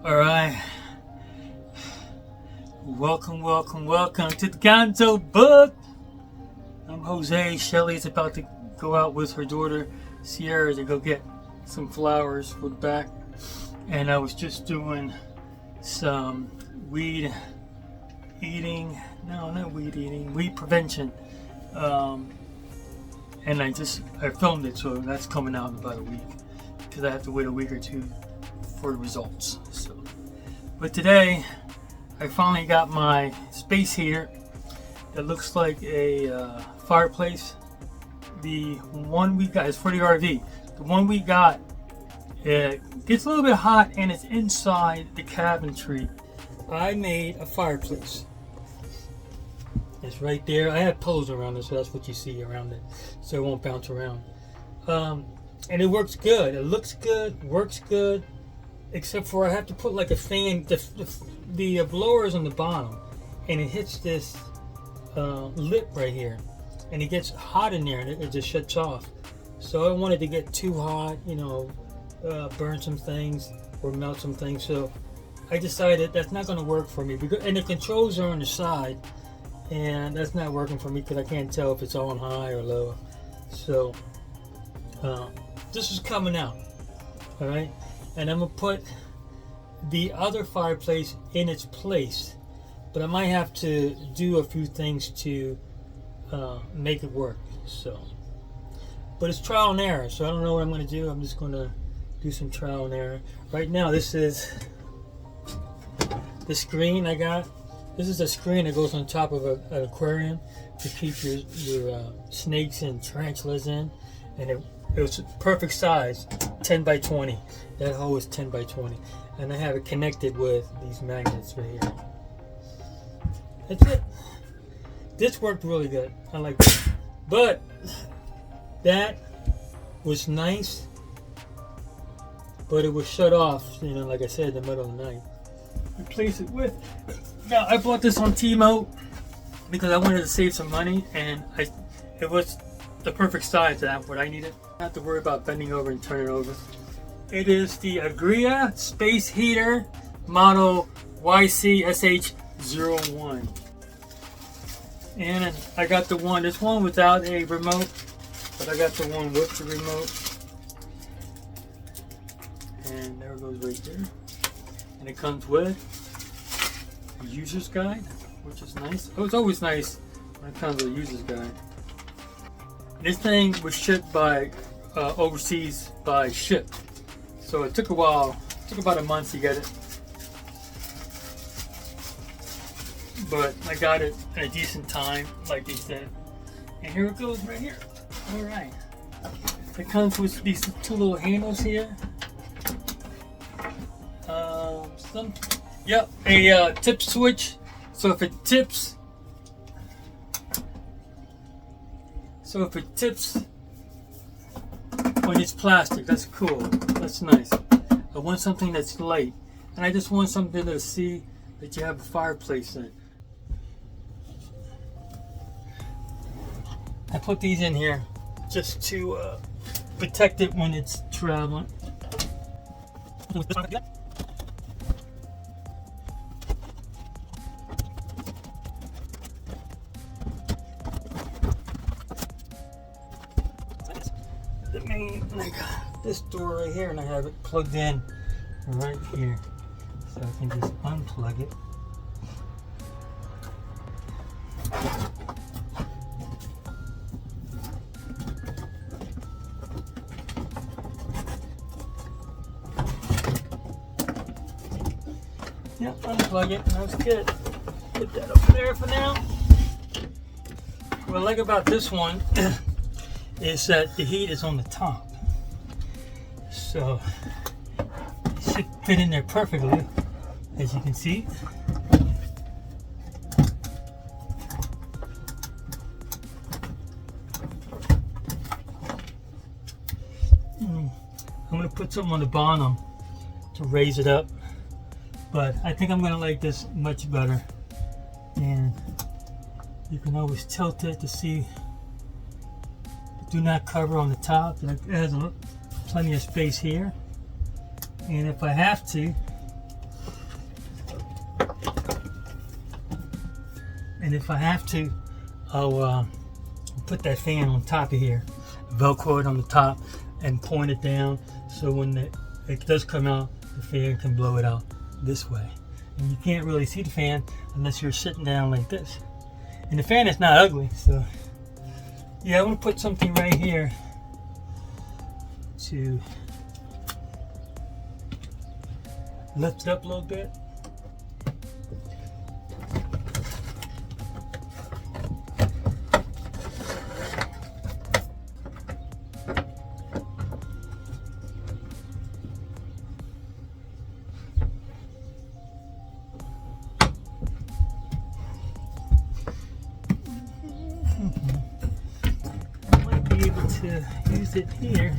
Alright, welcome to the Gonzo Book. I'm Jose. Shelly's about to go out with her daughter Sierra to go get some flowers for the back, and I was just doing some weed prevention, and I filmed it, so that's coming out in about a week because I have to wait a week or two for the results. But today I finally got my space heater that looks like a fireplace. The one we got is for the RV. The one we got, it gets a little bit hot and it's inside the cabinetry. I made a fireplace. It's right there. I have pillows around it, so that's what you see around it, so it won't bounce around. And it works good. It looks good, works good, except for I have to put like a fan. The blower is on the bottom, and it hits this lip right here, and it gets hot in there, and it just shuts off. So I don't want it to get too hot, burn some things or melt some things. So I decided that's not going to work for me, and the controls are on the side, and that's not working for me because I can't tell if it's on high or low. So this is coming out, all right, and I'm gonna put the other fireplace in its place, but I might have to do a few things to make it work. So, but it's trial and error, so I don't know what I'm going to do. I'm just going to do some trial and error. Right now, this is the screen I got. This is a screen that goes on top of an aquarium to keep your snakes and tarantulas in, and it was perfect size, 10 by 20. That hole is 10 by 20, and I have it connected with these magnets right here. That's it. This worked really good. I like it. But that was nice, but it was shut off, like I said, in the middle of the night. Replace it with. Now I bought this on TEMU because I wanted to save some money, and it was the perfect size to what I needed. I don't have to worry about bending over and turning it over. It is the Agria Space Heater model YCSH01. And I got this one without a remote, but I got the one with the remote. And there it goes right there. And it comes with a user's guide, which is nice. Oh, it's always nice when it comes with a user's guide. This thing was shipped by overseas by ship, so it took a while. It took about a month to get it, but I got it at a decent time, like they said. And here it goes right here. All right, it comes with these two little handles here. A tip switch. So if it tips. When it's plastic, that's cool. That's nice. I want something that's light, and I just want something to see that you have a fireplace in. I put these in here just to protect it when it's traveling. I got this door right here, and I have it plugged in right here, so I can just unplug it. Yep, unplug it. That's good. Put that up there for now. What I like about this one is that the heat is on the top, so it should fit in there perfectly, as you can see. I'm going to put something on the bottom to raise it up, but I think I'm going to like this much better, and you can always tilt it to see. Do not cover on the top. It has plenty of space here, and if I have to, And if I have to, I'll put that fan on top of here, Velcro it on the top, and point it down so when it does come out, the fan can blow it out this way. And you can't really see the fan unless you're sitting down like this. And the fan is not ugly, so yeah, I'm gonna put something right here to lift it up a little bit. To use it here.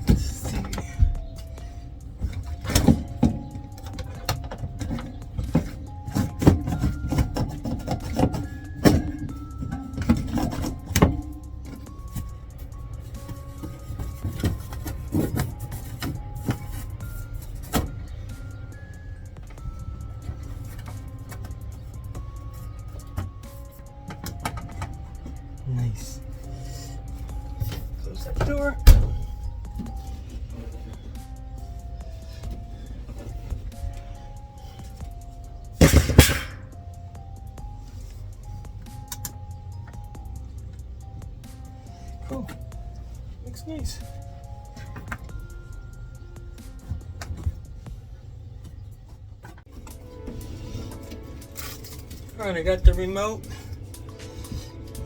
Let's see. Nice. Close that door. Cool. Looks nice. Alright, I got the remote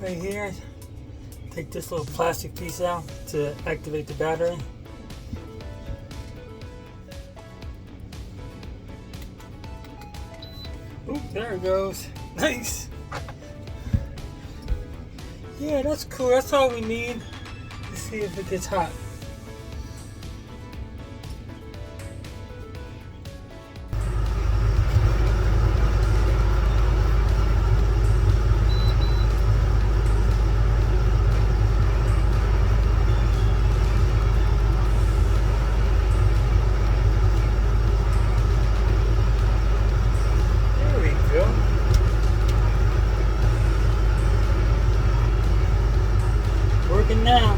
right here. Take this little plastic piece out to activate the battery. Oop, there it goes. Nice. Yeah, that's cool. That's all we need. Let's see if it gets hot. Working now.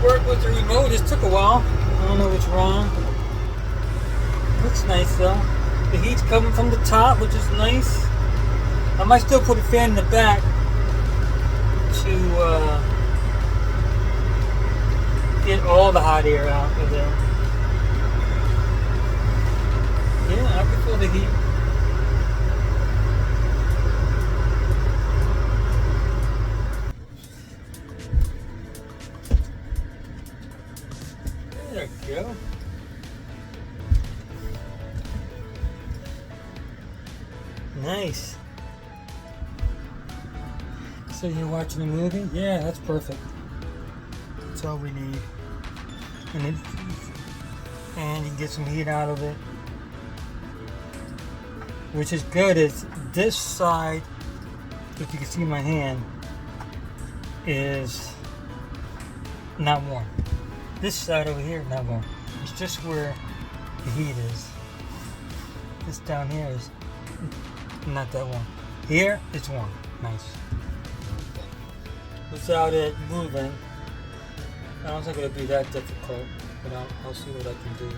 Work with the remote. This took a while. I don't know what's wrong. Looks nice though. The heat's coming from the top, which is nice. I might still put a fan in the back to get all the hot air out of there. Yeah, I can feel the heat. There we go. Nice. So you're watching a movie? Yeah, that's perfect. That's all we need. And you can get some heat out of it. Which is good is this side, if you can see my hand, is not warm. This side over here, not warm. It's just where the heat is. This down here is not that warm. Here, it's warm. Nice. Without it moving, I don't think it'll be that difficult, but I'll see what I can do.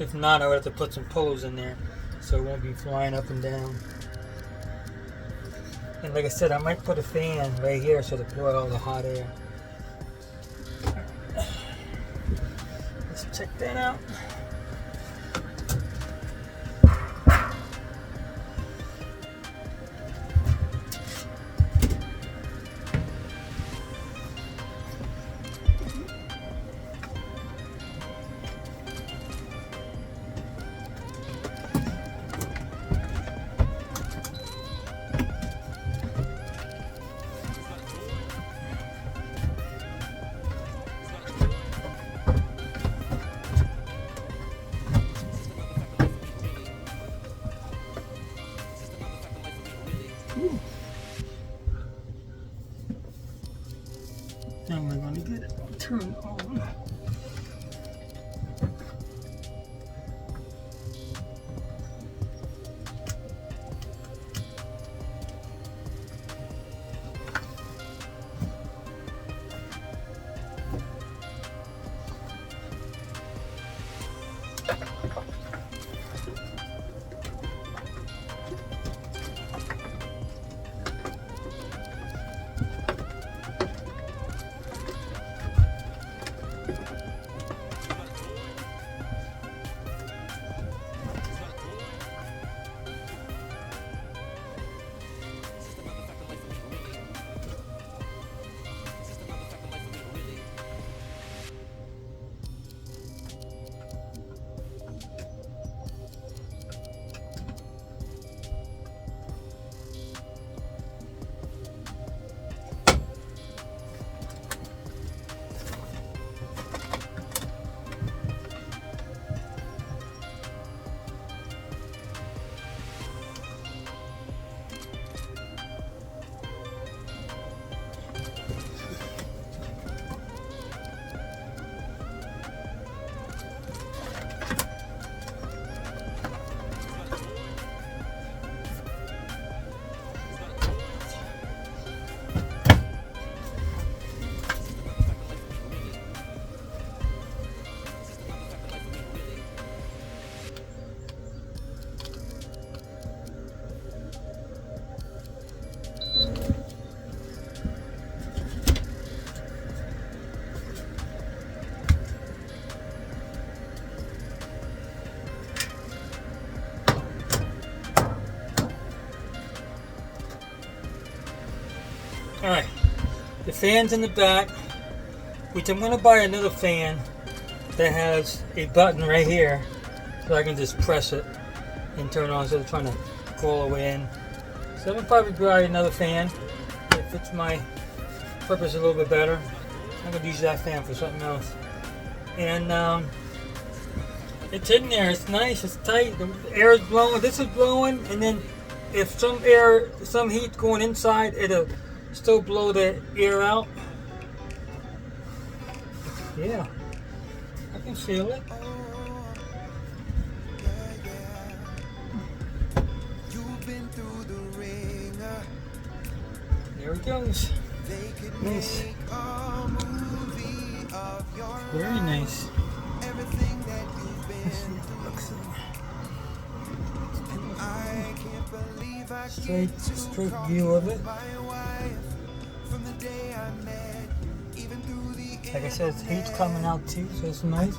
If not, I would have to put some poles in there so it won't be flying up and down. And like I said, I might put a fan right here so to blow out all the hot air. Let's check that out. then we're going to get it turned on. Alright, the fan's in the back, which I'm going to buy another fan that has a button right here so I can just press it and turn it on instead of trying to crawl away in. So I'm going to probably buy another fan that fits my purpose a little bit better. I'm going to use that fan for something else. And it's in there, it's nice, it's tight, the air is blowing, this is blowing, and then if some heat's going inside, it'll still blow the air out. Yeah, I can feel it. There it goes. Nice. Very nice. Straight view of it. Like I said, it's heat's coming out too, so it's nice.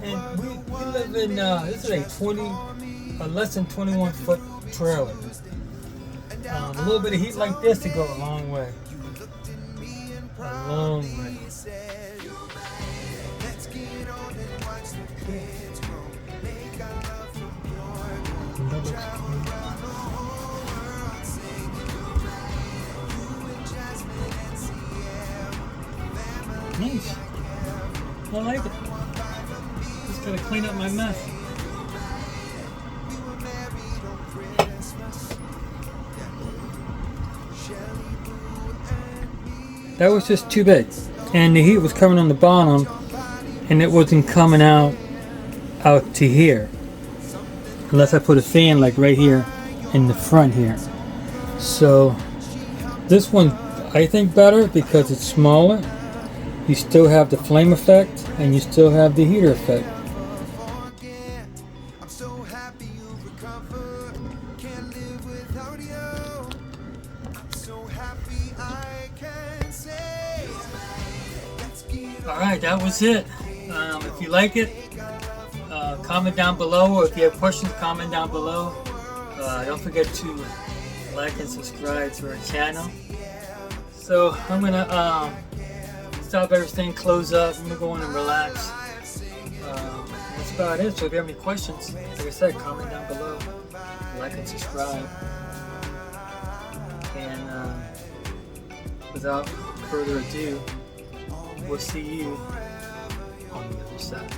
And we live in this is a less than 21 foot trailer. A little bit of heat like this to go a long way. A long way. Nice. I like it. Just gotta clean up my mess. That was just too big, and the heat was coming on the bottom, and it wasn't coming out to here, unless I put a fan like right here in the front here. So this one I think better because it's smaller. You still have the flame effect, and you still have the heater effect. Alright, that was it. If you like it, comment down below, or if you have questions, comment down below. Don't forget to like and subscribe to our channel. So I'm going to stop everything, close up, I'm going to go in and relax. That's about it. So if you have any questions, like I said, comment down below, like and subscribe. And without further ado, we'll see you on the other side.